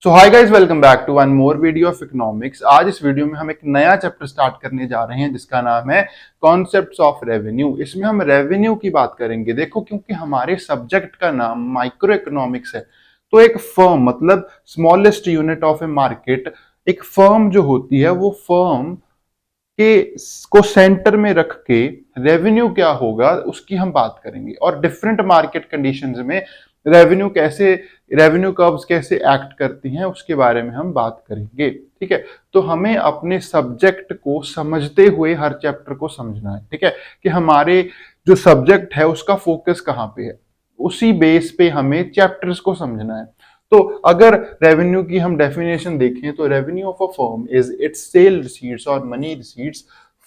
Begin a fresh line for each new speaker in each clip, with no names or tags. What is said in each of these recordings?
So hi guys, welcome back to one more video of economics. आज इस video में हम एक नया चैप्टर स्टार्ट करने जा रहे हैं जिसका नाम है कॉन्सेप्ट्स ऑफ रेवेन्यू। इसमें हम रेवेन्यू की बात करेंगे। देखो, क्योंकि हमारे सब्जेक्ट का नाम माइक्रो इकोनॉमिक्स है, तो एक फर्म मतलब smallest unit of A market, एक फर्म जो होती है वो फर्म के को सेंटर में रख के रेवेन्यू क्या होगा उसकी हम बात करेंगे, और डिफरेंट मार्केट कंडीशंस में रेवेन्यू कर्व्स कैसे एक्ट करती हैं उसके बारे में हम बात करेंगे। ठीक है, तो हमें अपने सब्जेक्ट को समझते हुए हर चैप्टर को समझना है। ठीक है, कि हमारे जो सब्जेक्ट है उसका फोकस कहाँ पे है, उसी बेस पे हमें चैप्टर्स को समझना है। तो अगर रेवेन्यू की हम डेफिनेशन देखें तो revenue of a firm is its sale receipts और money receipts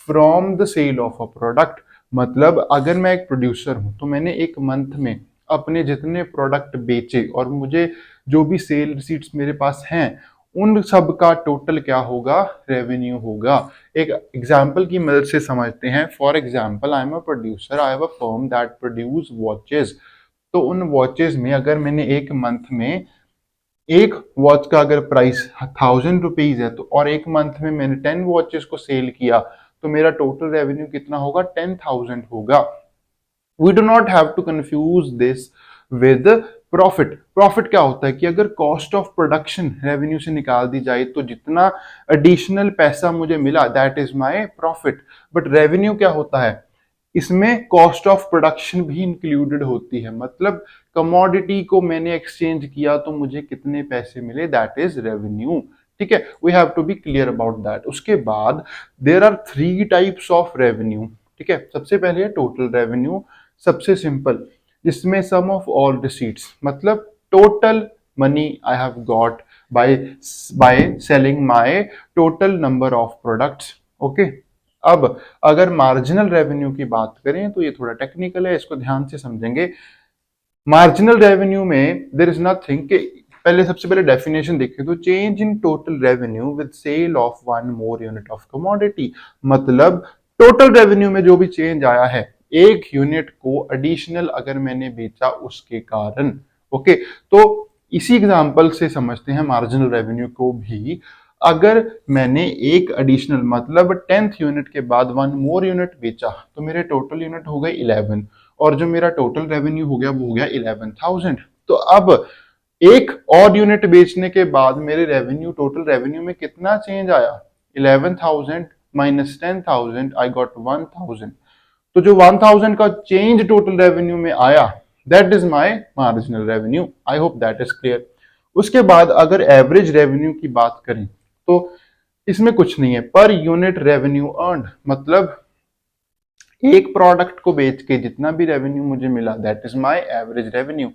from the sale of a product. मतलब अगर मैं एक प्रोड्यूसर हूं तो मैंने एक मंथ में अपने जितने प्रोडक्ट बेचे और मुझे जो भी सेल रिसीट्स मेरे पास हैं उन सब का टोटल क्या होगा, रेवेन्यू होगा। एक एग्जांपल की मदद से समझते हैं। For example, I am a producer, I have a firm that produce watches. तो उन वॉचेस में अगर मैंने एक मंथ में एक वॉच का अगर प्राइस 1000 रुपीज है तो, और एक मंथ में मैंने 10 वॉचेस को सेल किया, तो मेरा टोटल रेवेन्यू कितना होगा, 10,000 होगा। We do not have to confuse this with profit. Profit क्या होता है कि अगर कॉस्ट ऑफ प्रोडक्शन रेवेन्यू से निकाल दी जाए तो जितना एडिशनल पैसा मुझे मिला that is my profit. But revenue क्या होता है, इसमें कॉस्ट ऑफ प्रोडक्शन भी इंक्लूडेड होती है। मतलब कमोडिटी को मैंने एक्सचेंज किया तो मुझे कितने पैसे मिले, दैट इज रेवेन्यू। ठीक है, we have to be clear about that. उसके बाद there are 3 types of revenue. ठीक है, सबसे पहले है टोटल रेवेन्यू, सबसे सिंपल, जिसमें सम ऑफ ऑल रिसीट्स, मतलब total money I have got by by selling my total number of products. Okay, अब अगर मार्जिनल रेवेन्यू की बात करें तो ये थोड़ा टेक्निकल है, इसको ध्यान से समझेंगे। मार्जिनल रेवेन्यू में देयर इज नथिंग कि पहले सबसे पहले डेफिनेशन देखें तो change in total revenue with sale of one more unit of commodity. मतलब टोटल रेवेन्यू में जो भी चेंज आया है, एक यूनिट को एडिशनल अगर मैंने बेचा उसके कारण। ओके, तो इसी एग्जांपल से समझते हैं मार्जिनल रेवेन्यू को भी। अगर मैंने एक एडिशनल मतलब 10th यूनिट के बाद वन मोर यूनिट बेचा तो मेरे टोटल यूनिट हो गए 11, और जो मेरा टोटल रेवेन्यू हो गया वो हो गया 11,000। तो अब एक और यूनिट बेचने के बाद मेरे रेवेन्यू, टोटल रेवेन्यू में कितना चेंज आया, 11,000 माइनस 10,000, आई गॉट 1,000। तो जो 1,000 का चेंज टोटल रेवेन्यू में आया that is my marginal revenue. I hope that is clear. उसके बाद अगर एवरेज रेवेन्यू की बात करें तो इसमें कुछ नहीं है, पर यूनिट रेवेन्यू अर्न्ड। मतलब एक प्रोडक्ट को बेच के जितना भी रेवेन्यू मुझे मिला that is my average revenue.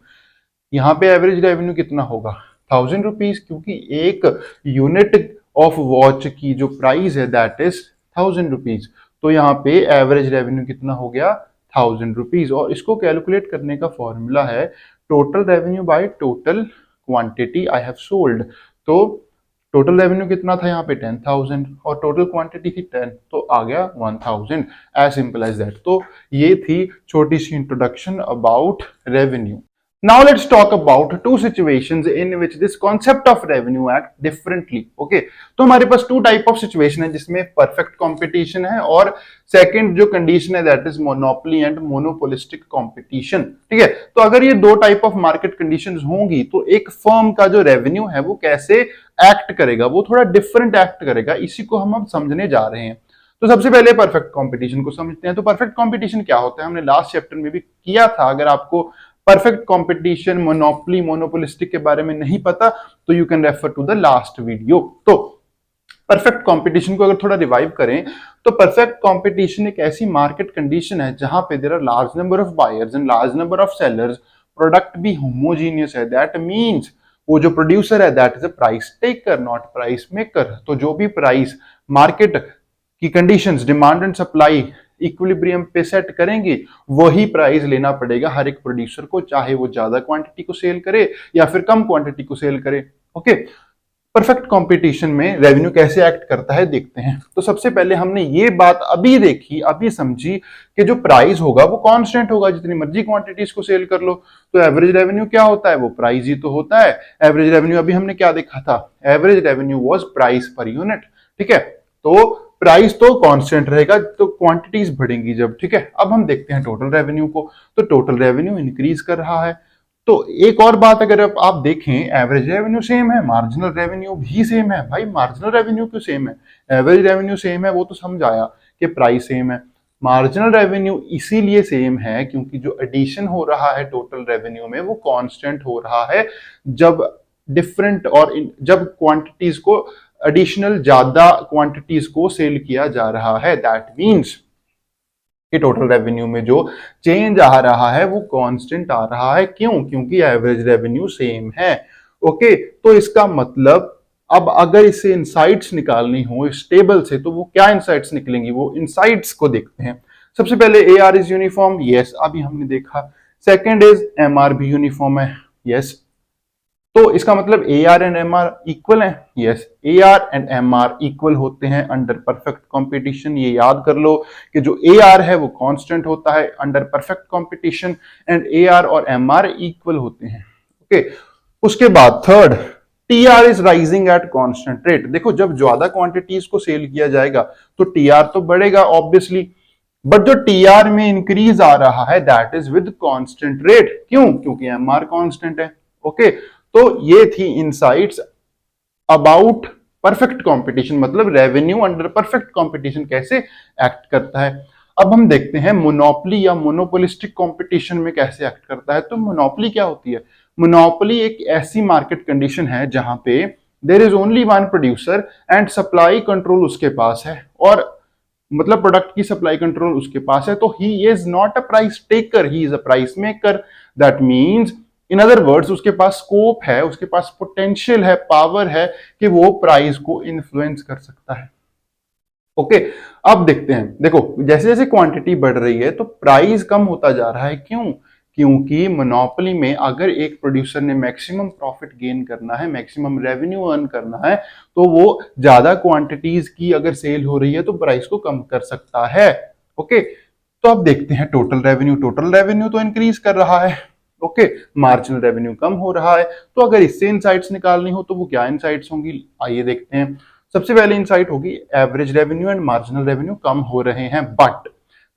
यहाँ पे एवरेज रेवेन्यू कितना होगा, 1000 रुपीज, क्योंकि एक यूनिट ऑफ वॉच की जो प्राइस है दैट इज 1000 रुपीज। तो यहाँ पे एवरेज रेवेन्यू कितना हो गया, 1000 रुपीज। और इसको कैलकुलेट करने का फॉर्मूला है total revenue by total quantity I have sold. तो टोटल रेवेन्यू कितना था यहाँ पे 10,000 और टोटल क्वांटिटी थी 10, तो आ गया 1000। As simple as that. तो ये थी छोटी सी introduction about revenue. Now let's talk about two situations in which this concept of revenue act differently. Okay, तो हमारे पास टू टाइप ऑफ सिचुएशन है जिसमें परफेक्ट कंपटीशन है, और सेकंड जो कंडीशन है that is monopoly and monopolistic competition. ठीक है, तो अगर ये दो टाइप ऑफ मार्केट कंडीशंस होंगी तो एक फर्म का जो रेवेन्यू है वो कैसे एक्ट करेगा, वो थोड़ा डिफरेंट एक्ट करेगा। इसी को हम अब समझने जा रहे हैं। तो सबसे पहले परफेक्ट कंपटीशन को समझते हैं। तो परफेक्ट कंपटीशन क्या होता है, हमने लास्ट चैप्टर में भी किया था। अगर आपको परफेक्ट कंपटीशन, मोनोपोली, मोनोपोलिस्टिक के बारे में नहीं पता तो you can refer to the last video. तो परफेक्ट कंपटीशन को अगर थोड़ा रिवाइव करें तो परफेक्ट कंपटीशन एक ऐसी मार्केट कंडीशन है जहां पे there are large number of buyers and large number of sellers, product भी होमोजीनियस है। दैट मींस वो जो प्रोड्यूसर है that is a price taker not price maker. तो जो भी प्राइस मार्केट की conditions, demand and supply equilibrium पे सेट करेंगे, वही प्राइस लेना पड़ेगा हर एक प्रोड्यूसर को, चाहे वो ज्यादा क्वांटिटी को सेल करे या फिर कम क्वांटिटी को सेल करे। ओके, परफेक्ट कंपटीशन में रेवेन्यू कैसे एक्ट करता है देखते हैं। तो सबसे पहले हमने ये बात अभी देखी, अभी समझी कि जो प्राइस होगा वो कांस्टेंट होगा, जितनी मर्जी क्वांटिटीज को सेल कर लो। तो एवरेज रेवेन्यू क्या होता है, वो प्राइस ही तो होता है। एवरेज रेवेन्यू अभी हमने क्या देखा था, average revenue was price per unit, ठीक है। तो प्राइस तो कांस्टेंट रहेगा, तो क्वांटिटीज बढ़ेंगी जब, ठीक है। अब हम देखते हैं टोटल रेवेन्यू को, तो टोटल रेवेन्यू इंक्रीज कर रहा है। तो एक और बात, अगर आप देखें, एवरेज रेवेन्यू सेम है, मार्जिनल रेवेन्यू भी सेम है। भाई मार्जिनल रेवेन्यू क्यों सेम है, एवरेज रेवेन्यू सेम है, वो तो समझ आया कि प्राइस सेम है। मार्जिनल रेवेन्यू इसीलिए सेम है क्योंकि जो एडिशन हो रहा है टोटल रेवेन्यू में वो कांस्टेंट हो रहा है जब डिफरेंट और जब क्वांटिटीज को एडिशनल ज्यादा क्वांटिटीज को सेल किया जा रहा है। दैट मीन्स कि टोटल रेवेन्यू में जो चेंज आ रहा है वो कांस्टेंट आ रहा है। क्यों, क्योंकि एवरेज रेवेन्यू सेम है। ओके, तो इसका मतलब अब अगर इसे इनसाइट्स निकालनी हो इस टेबल से, तो वो क्या इनसाइट्स निकलेंगी, वो इनसाइट्स को देखते हैं। सबसे पहले A R is uniform, yes, अभी हमने देखा। सेकेंड इज एम आर भी यूनिफॉर्म है, यस। तो इसका मतलब A R and M R equal है, yes. A R and M R equal होते हैं अंडर परफेक्ट कंपटीशन। ये याद कर लो कि जो ए आर है वो कांस्टेंट होता है under perfect competition, and A R और एम आर इक्वल होते हैं। ओके, उसके बाद third, T R is rising at constant rate. देखो जब ज्यादा क्वांटिटीज को सेल किया जाएगा तो टी आर तो बढ़ेगा ऑब्वियसली, बट जो टी आर में इंक्रीज आ रहा है that is with constant rate. क्यों, क्योंकि एम आर कांस्टेंट है। ओके, तो ये थी इनसाइट्स अबाउट परफेक्ट कंपटीशन, मतलब रेवेन्यू अंडर परफेक्ट कंपटीशन कैसे एक्ट करता है। अब हम देखते हैं मोनोपोली या मोनोपोलिस्टिक कंपटीशन में कैसे एक्ट करता है। तो मोनोपोली क्या होती है, मोनोपोली एक ऐसी मार्केट कंडीशन है जहां पे there is only one producer and supply control उसके पास है, और मतलब प्रोडक्ट की सप्लाई कंट्रोल उसके पास है। तो he is not a price taker, he is a price maker. That means in other words उसके पास स्कोप है, उसके पास पोटेंशियल है, पावर है कि वो प्राइस को इन्फ्लुएंस कर सकता है। ओके, अब देखते हैं। देखो जैसे जैसे क्वांटिटी बढ़ रही है तो प्राइस कम होता जा रहा है। क्यों, क्योंकि मोनोपोली में अगर एक प्रोड्यूसर ने मैक्सिमम प्रॉफिट गेन करना है, मैक्सिमम रेवेन्यू अर्न करना है, तो वो ज्यादा क्वांटिटीज की अगर सेल हो रही है तो प्राइस को कम कर सकता है। ओके, तो अब देखते हैं टोटल रेवेन्यू। टोटल रेवेन्यू तो इंक्रीज कर रहा है, ओके, मार्जिनल रेवेन्यू कम हो रहा है। तो अगर इससे इनसाइट्स निकालनी हो तो वो क्या इनसाइट्स होंगी, आइए देखते हैं। सबसे पहले इनसाइट होगी average revenue and marginal revenue कम हो रहे हैं, बट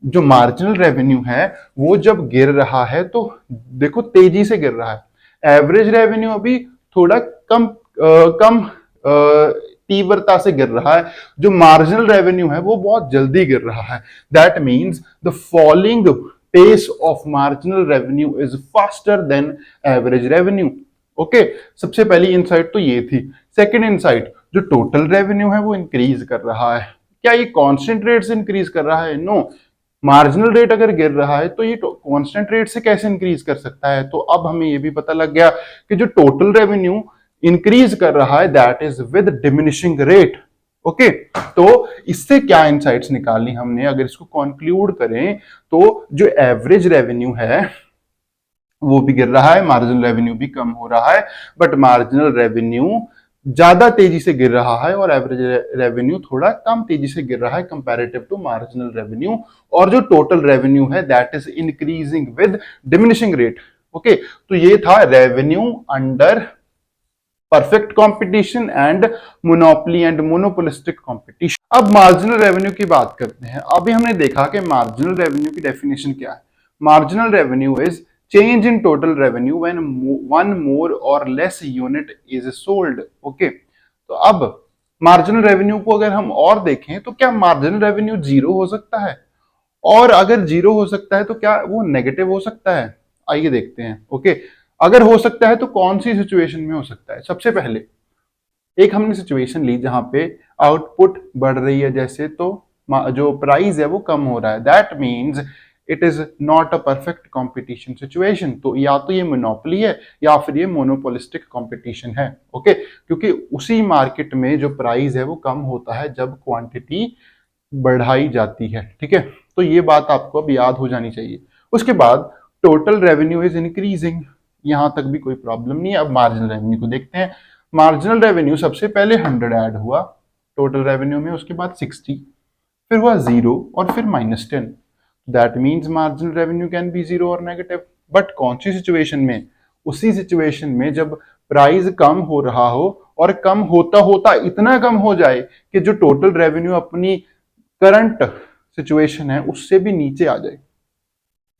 जो मार्जिनल रेवेन्यू है वो जब गिर रहा है तो देखो तेजी से गिर रहा है। एवरेज रेवेन्यू अभी थोड़ा कम तीव्रता से गिर रहा है, जो मार्जिनल रेवेन्यू है वो बहुत जल्दी गिर रहा है। That means the falling pace of marginal revenue is faster than average revenue। Okay, सबसे पहली इनसाइट तो ये थी। सेकंड इनसाइट, जो टोटल रेवेन्यू है वो इंक्रीज कर रहा है। क्या ये कांस्टेंट रेट से इंक्रीज कर रहा है, नो। मार्जिनल रेट अगर गिर रहा है तो ये कांस्टेंट रेट से कैसे इंक्रीज कर सकता है। तो अब हमें ये भी पता लग गया कि जो टोटल रेवेन्यू इंक्रीज कर रहा है that is with diminishing rate. Okay, तो इससे क्या इनसाइट्स निकालनी हमने, अगर इसको कंक्लूड करें तो जो एवरेज रेवेन्यू है वो भी गिर रहा है, मार्जिनल रेवेन्यू भी कम हो रहा है, बट मार्जिनल रेवेन्यू ज्यादा तेजी से गिर रहा है और एवरेज रेवेन्यू थोड़ा कम तेजी से गिर रहा है कंपैरेटिव टू मार्जिनल रेवेन्यू। और जो टोटल रेवेन्यू है that is increasing with diminishing rate. Okay, तो ये था revenue under perfect competition and monopoly and monopolistic competition. अब मार्जिनल रेवेन्यू की बात करते हैं। अभी हमने देखा कि मार्जिनल रेवेन्यू की डेफिनेशन क्या है। Marginal revenue is change in total revenue when one more और less unit is sold. Okay, तो अब मार्जिनल रेवेन्यू को अगर हम और देखें तो क्या मार्जिनल रेवेन्यू जीरो हो सकता है, और अगर जीरो हो सकता है तो क्या वो नेगेटिव हो सकता है, आइए देखते हैं। ओके, अगर हो सकता है तो कौन सी सिचुएशन में हो सकता है। सबसे पहले एक हमने सिचुएशन ली जहां पे आउटपुट बढ़ रही है जैसे, तो जो प्राइस है वो कम हो रहा है। That means it is not a perfect competition situation. तो या तो ये मोनोपोली है या फिर ये मोनोपोलिस्टिक कंपटीशन है। ओके, क्योंकि उसी मार्केट में जो प्राइस है वो कम होता है जब क्वांटिटी बढ़ाई जाती है। ठीक है, तो ये बात आपको अब याद हो जानी चाहिए। उसके बाद टोटल रेवेन्यू इज इंक्रीजिंग, यहां तक भी कोई प्रॉब्लम नहीं है। अब मार्जिनल रेवेन्यू को देखते हैं। मार्जिनल रेवेन्यू सबसे पहले 100 ऐड हुआ टोटल रेवेन्यू में, उसके बाद 60, फिर हुआ 0 और फिर -10। That means marginal revenue can B 0 और नेगेटिव। बट कौन सी सिचुएशन में? उसी सिचुएशन में जब प्राइस कम हो रहा हो और कम होता होता इतना कम हो जाए कि जो टोटल रेवेन्यू अपनी करंट सिचुएशन है उससे भी नीचे आ जाए।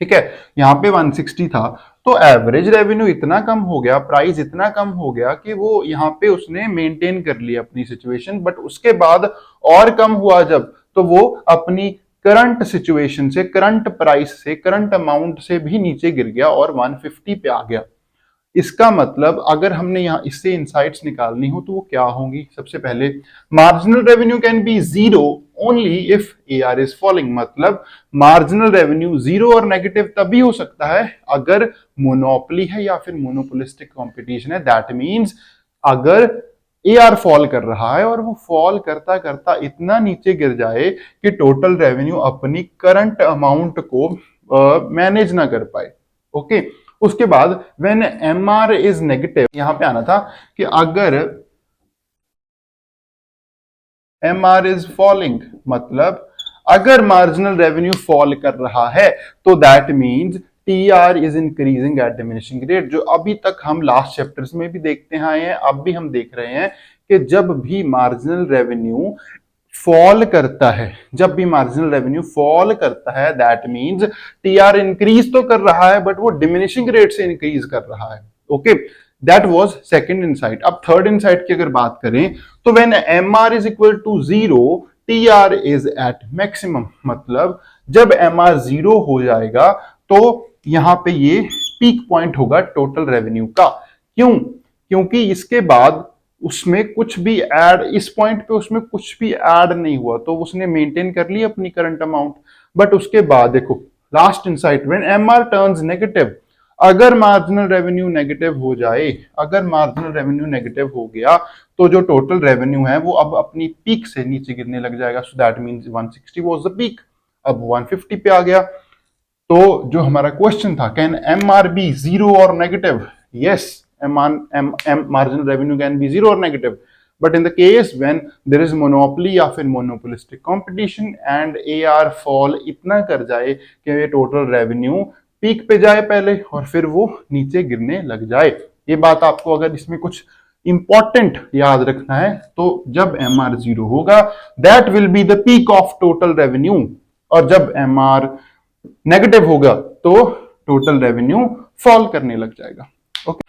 ठीक है, यहाँ पे 160 था तो एवरेज रेवेन्यू इतना कम हो गया, प्राइस इतना कम हो गया कि वो यहाँ पे उसने मेंटेन कर लिया अपनी सिचुएशन, बट उसके बाद और कम हुआ जब, तो वो अपनी करंट सिचुएशन से, करंट प्राइस से, करंट अमाउंट से भी नीचे गिर गया और 150 पे आ गया। इसका मतलब अगर हमने यहाँ इससे इंसाइट्स निकालनी हो तो वो क्या होंगी? सबसे पहले marginal revenue can B 0 only if AR is falling. मतलब मार्जिनल रेवेन्यू 0 और नेगेटिव तभी हो सकता है अगर मोनोपोली है या फिर मोनोपोलिस्टिक कंपटीशन है। दैट मींस अगर एआर फॉल कर रहा है और वो फॉल करता करता इतना नीचे गिर जाए कि टोटल रेवेन्यू अपनी करंट अमाउंट को मैनेज ना कर पाए। ओके, उसके बाद व्हेन एमआर इज नेगेटिव, यहां पे आना था कि अगर एमआर इज फॉलिंग, मतलब अगर मार्जिनल रेवेन्यू फॉल कर रहा है तो that means TR is increasing at diminishing rate. जो अभी तक हम लास्ट चैप्टर्स में भी देखते आए हैं, अब भी हम देख रहे हैं कि जब भी मार्जिनल रेवेन्यू फॉल करता है, जब भी मार्जिनल रेवेन्यू फॉल करता है दैट मींस टीआर इंक्रीज तो कर रहा है बट वो डिमिनिशिंग रेट से इंक्रीज कर रहा है। Okay, that was second insight. अब थर्ड इनसाइट की अगर बात करें तो when MR is equal to 0 TR is at maximum. मतलब जब एमआर 0 हो जाएगा तो यहां पे ये पीक पॉइंट होगा टोटल रेवेन्यू का। क्यों? क्योंकि इसके बाद उसमें कुछ भी ऐड, इस पॉइंट पे उसमें कुछ भी ऐड नहीं हुआ तो उसने मेंटेन कर ली अपनी करंट अमाउंट। बट उसके बाद देखो last insight, when MR turns negative, अगर मार्जिनल रेवेन्यू नेगेटिव हो जाए, अगर मार्जिनल रेवेन्यू नेगेटिव हो गया तो जो टोटल रेवेन्यू है वो अब अपनी पीक से नीचे गिरने लग जाएगा। So that means 160 was the peak, अब 150 पे आ गया। तो जो हमारा क्वेश्चन था, कैन एमआर बी 0 और negative? Yes, marginal revenue can be 0 or negative, but in the case when there is monopoly या फिर monopolistic competition and AR fall इतना कर जाए कि ये टोटल रेवेन्यू पीक पे जाए पहले और फिर वो नीचे गिरने लग जाए। ये बात आपको अगर इसमें कुछ इंपॉर्टेंट याद रखना है तो जब MR 0 होगा that will be the peak of total revenue, और जब MR नेगेटिव होगा तो टोटल रेवेन्यू फॉल करने लग जाएगा। Okay,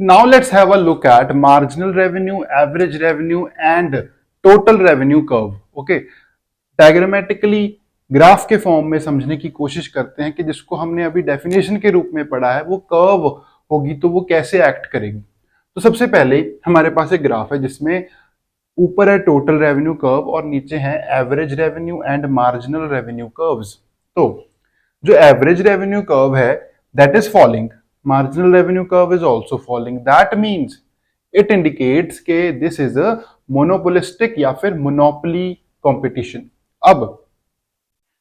now let's have a look at marginal revenue, average revenue and total revenue curve. Okay, diagrammatically graph के form में समझने की कोशिश करते हैं कि जिसको हमने अभी डेफिनेशन के रूप में पढ़ा है वो कर्व होगी तो वो कैसे एक्ट करेगी। तो सबसे पहले हमारे पास एक ग्राफ है जिसमें ऊपर है टोटल रेवेन्यू कर्व और नीचे है average revenue and marginal revenue curves. तो जो एवरेज रेवेन्यू कर्व है that is falling, marginal revenue curve is also falling. That means it indicates के this is a monopolistic या फिर monopoly competition. अब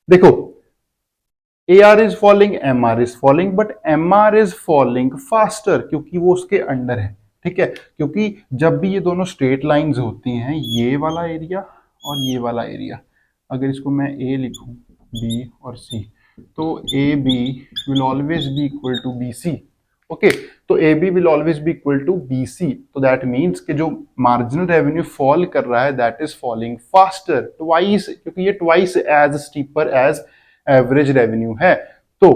देखो AR is falling, MR is falling, but MR is falling faster क्योंकि वो उसके under है। ठीक है, क्योंकि जब भी ये दोनों स्ट्रेट लाइंस होती हैं, ये वाला एरिया और ये वाला एरिया, अगर इसको मैं A लिखूं, B और C, तो AB will always be equal to BC। Okay, तो AB will always be equal to BC, तो दैट मीन्स कि जो मार्जिनल रेवेन्यू फॉल कर रहा है that is falling faster twice, क्योंकि ये twice as steeper as average revenue है, तो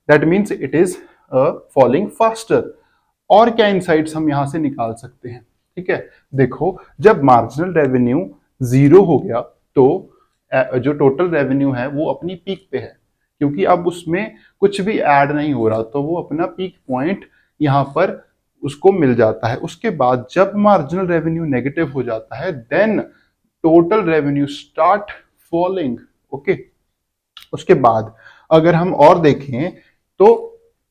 that means it is falling faster. और क्या इनसाइट्स हम यहां से निकाल सकते हैं? ठीक है, देखो जब मार्जिनल रेवेन्यू 0 हो गया तो जो टोटल रेवेन्यू है वो अपनी पीक पे है, क्योंकि अब उसमें कुछ भी ऐड नहीं हो रहा तो वो अपना पीक पॉइंट यहां पर उसको मिल जाता है। उसके बाद जब मार्जिनल रेवेन्यू नेगेटिव हो जाता है then total revenue start falling. Okay, उसके बाद अगर हम और देखें तो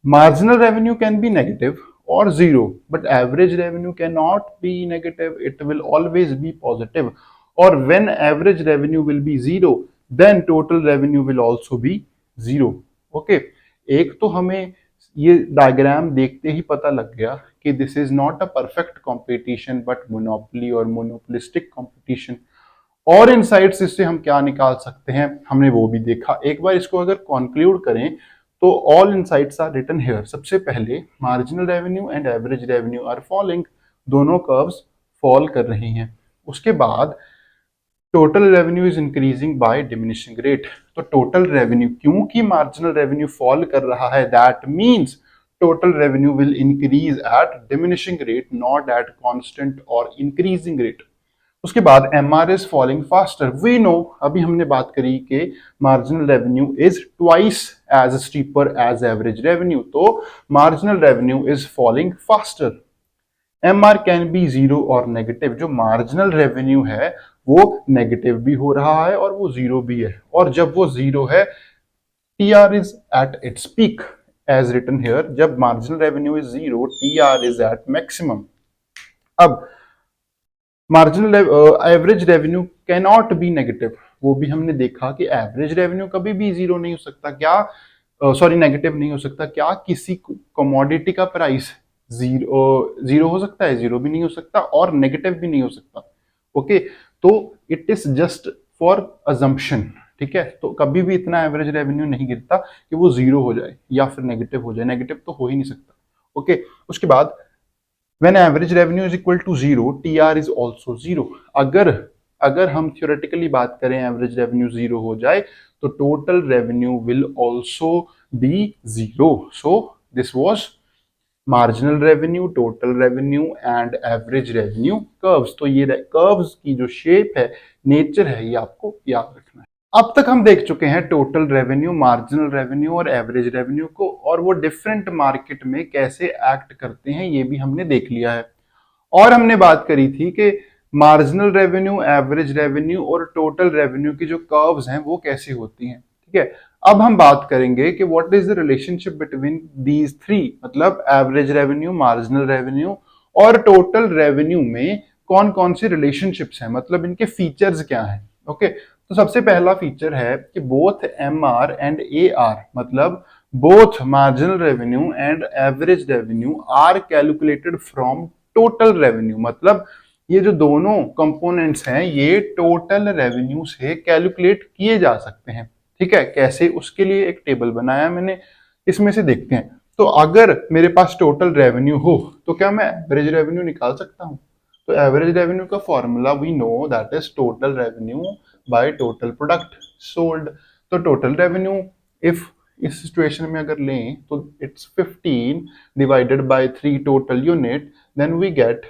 marginal revenue can be negative और 0, but average revenue can not be negative, it will always be positive. और when average revenue will be 0 then total revenue will also be 0। Okay, एक तो हमें ये डायग्राम देखते ही पता लग गया कि this is not a perfect competition but monopoly और मोनोपोलिस्टिक कंपटीशन। और इनसाइट्स इससे हम क्या निकाल सकते हैं हमने वो भी देखा। एक बार इसको अगर कंक्लूड करें तो all insights are written here. सबसे पहले marginal revenue and average revenue are falling, दोनों कर्व्स फॉल कर रही हैं। उसके बाद total revenue is increasing by diminishing rate. तो टोटल रेवेन्यू, क्योंकि मार्जिनल रेवेन्यू फॉल कर रहा है, that means total revenue will increase at diminishing rate, not at constant और इंक्रीजिंग रेट। उसके बाद MR is falling faster. We know, अभी हमने बात करी कि marginal revenue is twice as steeper as average revenue, तो marginal revenue is falling faster. M R can be zero और नेगेटिव। जो मार्जिनल रेवेन्यू है वो नेगेटिव भी हो रहा है और वो जीरो भी है, और जब वो जीरो है T R is at its peak as written here. जब marginal revenue is zero, T R is at maximum. अब marginal average revenue can not be negative. वो भी हमने देखा कि एवरेज रेवेन्यू कभी भी जीरो नहीं हो सकता। क्या सॉरी नेगेटिव नहीं हो सकता। क्या किसी कमोडिटी का प्राइस जीरो हो सकता है? जीरो भी नहीं हो सकता और नेगेटिव भी नहीं हो सकता। ओके, तो it is just for assumption. ठीक है, तो कभी भी इतना एवरेज रेवेन्यू नहीं गिरता कि वो जीरो हो जाए या फिर नेगेटिव हो जाए। नेगेटिव तो हो ही नहीं सकता। ओके, उसके बाद when average revenue is equal to zero, TR is also zero। अगर हम थियोरेटिकली बात करें एवरेज रेवेन्यू जीरो हो जाए तो total revenue will also be zero. So this was marginal revenue, total revenue and average revenue curves. तो ये curves की जो शेप है, नेचर है, ये आपको याद रखना है। अब तक हम देख चुके हैं टोटल रेवेन्यू, मार्जिनल रेवेन्यू और एवरेज रेवेन्यू को, और वो डिफरेंट मार्केट में कैसे एक्ट करते हैं ये भी हमने देख लिया है। और हमने बात करी थी कि मार्जिनल रेवेन्यू, एवरेज रेवेन्यू और टोटल रेवेन्यू की जो कर्व्स हैं वो कैसी होती हैं। ठीक है, अब हम बात करेंगे कि what is the relationship between these three, मतलब एवरेज रेवेन्यू, मार्जिनल रेवेन्यू और टोटल रेवेन्यू में कौन कौन से रिलेशनशिप्स हैं, मतलब इनके फीचर्स क्या हैं। ओके, तो सबसे पहला फीचर है कि both M R and A R, मतलब both marginal revenue and average revenue are calculated from total revenue. मतलब ये जो दोनों कंपोनेंट्स हैं ये टोटल रेवेन्यू से कैलकुलेट किए जा सकते हैं। ठीक है, कैसे, उसके लिए एक टेबल बनाया मैंने, इसमें से देखते हैं। तो अगर मेरे पास टोटल रेवेन्यू हो तो क्या मैं एवरेज रेवेन्यू निकाल सकता हूं? तो एवरेज रेवेन्यू का formula we know, that is total revenue by total product sold. तो टोटल रेवेन्यू इफ इस सिचुएशन में अगर लें तो it's 15 divided by 3 total unit, then we get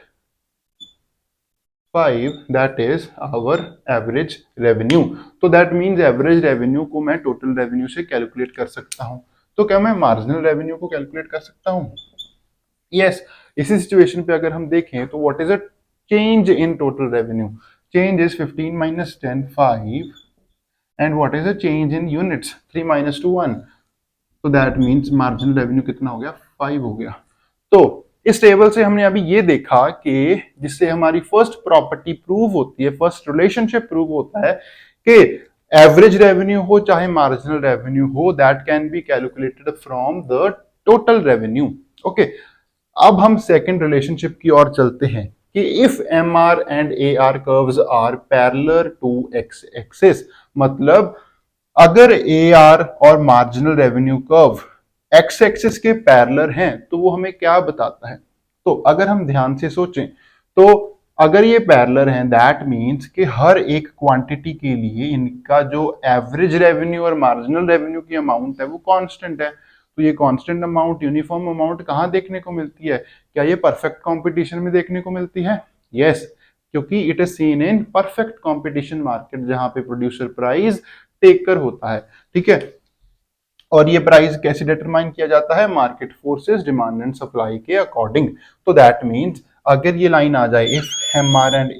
5, that is our average revenue. तो दैट मीन्स एवरेज रेवेन्यू को मैं total revenue से कैलकुलेट कर सकता हूं। तो क्या मैं मार्जिनल रेवेन्यू को कैलकुलेट कर सकता हूं? यस। इसी सिचुएशन पे अगर हम देखें तो what is a change in total revenue? Change is 15 minus 10, 5, and what is the change in units? 3 minus 2, 1। तो दैट मीन्स मार्जिनल रेवेन्यू कितना हो गया? 5 हो गया। तो इस टेबल से हमने अभी ये देखा कि जिससे हमारी फर्स्ट प्रॉपर्टी प्रूव होती है, फर्स्ट रिलेशनशिप प्रूव होता है कि एवरेज रेवेन्यू हो चाहे मार्जिनल रेवेन्यू हो, that can be calculated from the total revenue. Okay, अब हम सेकंड रिलेशनशिप की ओर चलते हैं कि if M R and A R curves are parallel to X axis, मतलब अगर ए आर और marginal revenue curve X axis के पैरेलल हैं तो वो हमें क्या बताता है? तो अगर हम ध्यान से सोचें तो अगर ये पैरेलल हैं, दैट मीन्स कि हर एक क्वांटिटी के लिए इनका जो एवरेज रेवेन्यू और मार्जिनल रेवेन्यू की अमाउंट है वो कांस्टेंट है। तो ये कांस्टेंट अमाउंट, यूनिफॉर्म अमाउंट कहाँ देखने को मिलती है? क्या ये परफेक्ट कंपटीशन में देखने को मिलती है? यस, क्योंकि it is seen in perfect competition market, जहां पे प्रोड्यूसर प्राइस टेकर होता है। ठीक है, और ये प्राइस कैसे डिटरमाइन किया जाता है? Market forces, demand and supply के अकॉर्डिंग। तो दैट मीन्स अगर ये लाइन आ जाए, if M R and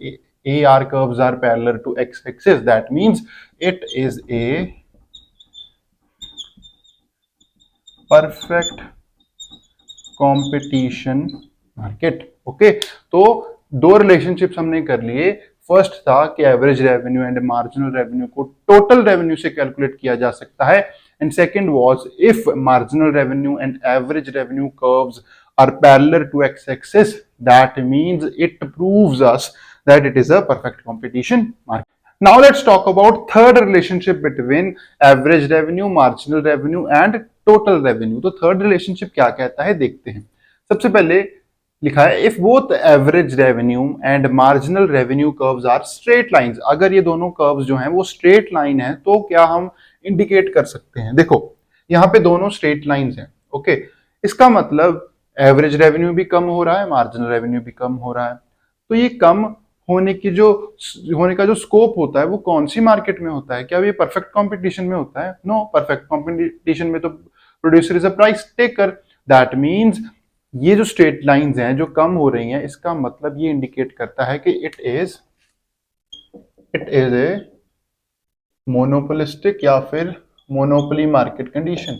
A R curves are parallel to X axis, that means it is a perfect competition market. Okay, तो दो रिलेशनशिप्स हमने कर लिए। फर्स्ट था कि average revenue and marginal revenue को टोटल रेवेन्यू से कैलकुलेट किया जा सकता है, and second was if marginal revenue and average revenue curves are parallel to x-axis, that means it proves us that it is a perfect competition market. Now let's talk about third relationship between average revenue, marginal revenue and total revenue. तो third relationship क्या कहता है देखते हैं. सबसे पहले लिखा है if both average revenue and marginal revenue curves are straight lines, अगर ये दोनों कर्व्स जो हैं वो स्ट्रेट लाइन है तो क्या हम इंडिकेट कर सकते हैं. देखो यहाँ पे दोनों स्ट्रेट लाइंस हैं. ओके, इसका मतलब एवरेज रेवेन्यू भी कम हो रहा है, मार्जिनल रेवेन्यू भी कम हो रहा है. तो ये कम होने का जो स्कोप होता है वो कौन सी मार्केट में होता है. क्या ये परफेक्ट कंपटीशन में होता है. नो, परफेक्ट कंपटीशन में तो producer is a price taker. That means ये जो स्ट्रेट लाइंस हैं जो कम हो रही हैं, इसका मतलब ये इंडिकेट करता है कि इट इज ए मोनोपोलिस्टिक या फिर मोनोपोली मार्केट कंडीशन.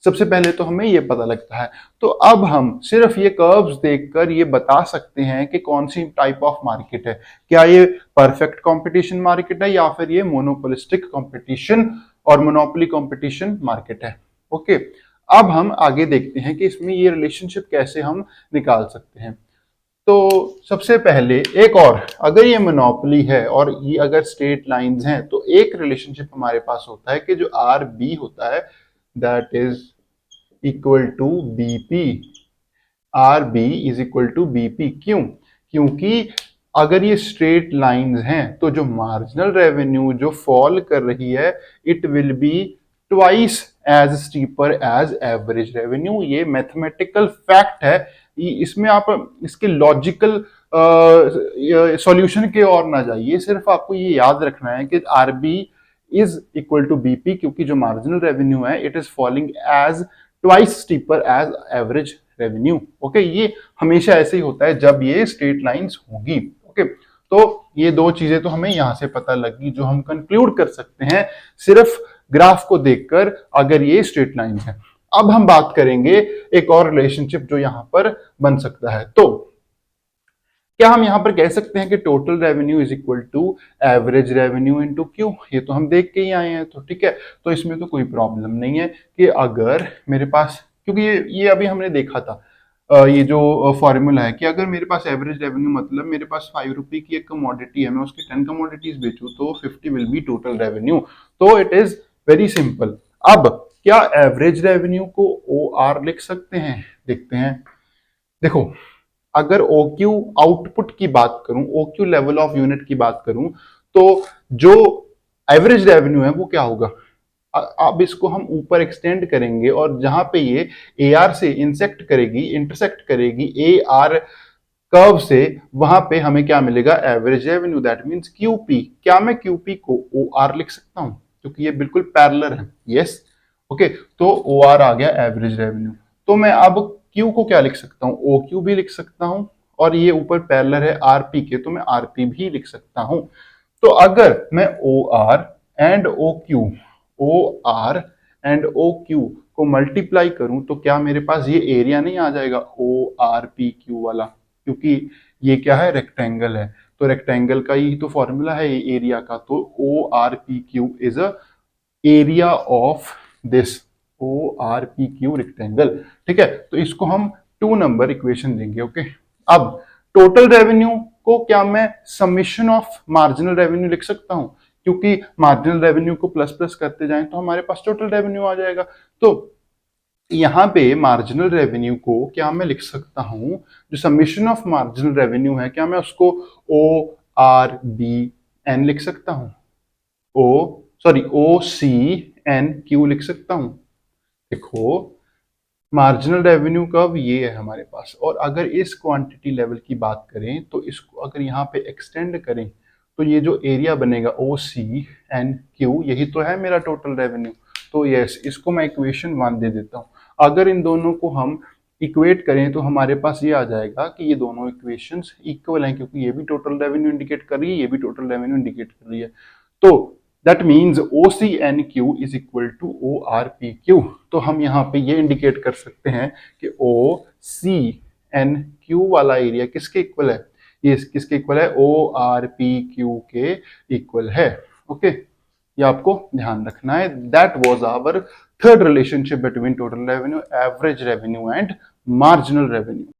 सबसे पहले तो हमें ये पता लगता है. तो अब हम सिर्फ ये कर्व्स देखकर ये बता सकते हैं कि कौन सी टाइप ऑफ मार्केट है. क्या ये परफेक्ट कंपटीशन मार्केट है या फिर ये मोनोपोलिस्टिक कंपटीशन और मोनोपोली कंपटीशन मार्केट है. ओके, अब हम आगे देखते हैं कि इसमें ये रिलेशनशिप कैसे हम निकाल सकते हैं. तो सबसे पहले एक और, अगर ये मोनोपोली है और ये अगर स्ट्रेट लाइंस हैं तो एक रिलेशनशिप हमारे पास होता है कि जो आर बी होता है that is equal to BP. R B is equal to BP. क्यों? क्योंकि अगर ये स्ट्रेट लाइंस हैं तो जो मार्जिनल रेवेन्यू जो फॉल कर रही है it will be twice as steeper as average revenue. ये मैथमेटिकल फैक्ट है. इसमें आप इसके लॉजिकल सॉल्यूशन के और ना जाइए, सिर्फ आपको ये याद रखना है कि R B is equal to BP क्योंकि जो मार्जिनल रेवेन्यू है it is falling as twice steeper as average revenue. Okay, ये हमेशा ऐसे ही होता है जब ये स्ट्रेट लाइंस होगी. ओके, तो ये दो चीजें तो हमें यहां से पता लगी जो हम कंक्लूड कर सकते हैं सिर्फ ग्राफ को देखकर अगर ये स्ट्रेट लाइन है. अब हम बात करेंगे एक और रिलेशनशिप जो यहां पर बन सकता है. तो क्या हम यहां पर कह सकते हैं कि total revenue is equal to average revenue into Q. ये तो हम देख के ही आए हैं, तो ठीक है, तो इसमें तो कोई प्रॉब्लम नहीं है कि अगर मेरे पास, क्योंकि ये अभी हमने देखा था ये जो फॉर्मूला है कि अगर मेरे पास एवरेज रेवेन्यू मतलब मेरे पास 5 रुपए की एक कमोडिटी है, मैं उसकी 10 कमोडिटीज बेचूं तो 50 विल बी टोटल रेवेन्यू. तो इट इज वेरी सिंपल. अब क्या एवरेज रेवेन्यू को ओ आर लिख सकते हैं? देखते हैं. देखो, अगर OQ आउटपुट की बात करूं, OQ लेवल ऑफ यूनिट की बात करूं, तो जो एवरेज रेवेन्यू है वो क्या होगा. अब इसको हम ऊपर एक्सटेंड करेंगे और जहां पे ये AR से इंटरसेक्ट करेगी AR कर्व से, वहां पे हमें क्या मिलेगा, average revenue. That means QP. क्या मैं QP को OR लिख सकता हूं क्योंकि ये बिल्कुल पैरेलल है. यस. ओके, तो OR आ गया एवरेज रेवेन्यू. तो मैं अब Q को क्या लिख सकता हूं, OQ भी लिख सकता हूं और ये ऊपर पैरेलल है RP के तो मैं RP भी लिख सकता हूं. तो अगर मैं OR एंड OQ को मल्टीप्लाई करूं तो क्या मेरे पास ये एरिया नहीं आ जाएगा ORPQ वाला, क्योंकि ये क्या है, रेक्टेंगल है. तो रेक्टेंगल का ही तो फॉर्मूला है एरिया का. तो ORPQ is a area of this ORPQ rectangle. ठीक है, तो इसको हम 2 नंबर इक्वेशन देंगे. ओके, अब टोटल रेवेन्यू को क्या मैं समेशन ऑफ मार्जिनल रेवेन्यू लिख सकता हूं, क्योंकि मार्जिनल रेवेन्यू को प्लस प्लस करते जाएं तो हमारे पास टोटल रेवेन्यू आ जाएगा. तो यहां पे मार्जिनल रेवेन्यू को क्या मैं लिख सकता हूं, जो समेशन ऑफ मार्जिनल रेवेन्यू है क्या मैं उसको ORBN लिख सकता हूं, OCNQ लिख सकता हूं. देखो, मार्जिनल रेवेन्यू कर्व ये है हमारे पास, और अगर इस क्वांटिटी लेवल की बात करें तो इसको अगर यहाँ पे एक्सटेंड करें तो ये जो एरिया बनेगा OCNQ, यही तो है मेरा टोटल रेवेन्यू. तो यस, इसको मैं इक्वेशन 1 दे देता हूँ. अगर इन दोनों को हम इक्वेट करें तो हमारे पास ये आ जाएगा कि ये दोनों इक्वेशंस इक्वल हैं, क्योंकि ये भी टोटल रेवेन्यू इंडिकेट कर रही है, ये भी टोटल रेवेन्यू इंडिकेट कर रही है. तो that means OCNQ is equal to ORPQ. तो हम यहाँ पे ये इंडिकेट कर सकते हैं कि OCNQ वाला एरिया किसके इक्वल है, ये किसके इक्वल है, ORPQ के इक्वल है. ओके, ये आपको ध्यान रखना है. That was our third relationship between total revenue, average revenue and marginal revenue.